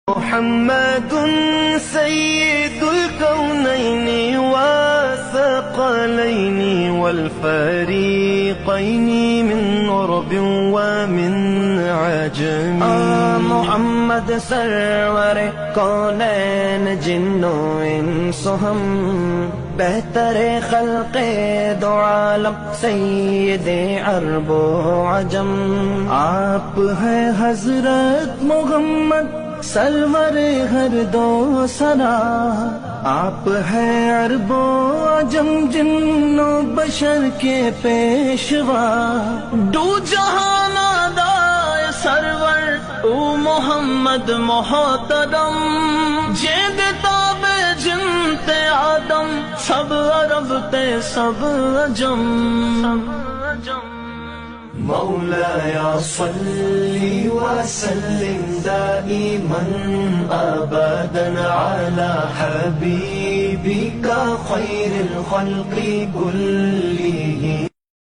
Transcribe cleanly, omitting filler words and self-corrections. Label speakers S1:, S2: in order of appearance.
S1: محمد سيد الكونين والثقلين والفريقين من عرب ومن عجم.
S2: محمد سرور کونین جنو انس ہم، بہتر خلق دو عالم سید عرب و عجم.
S1: آپ ہے حضرت محمد سرور ہر دو سرا، آپ ہے عرب و عجم جن و بشر کے پیشوا. دو جہان دائے سرور او محمد محترم، جید تاب جنت آدم سب عرب تے سب عجم. مولاي صل وسلم دائما أبدا على حبيبك خير الخلق كلهم.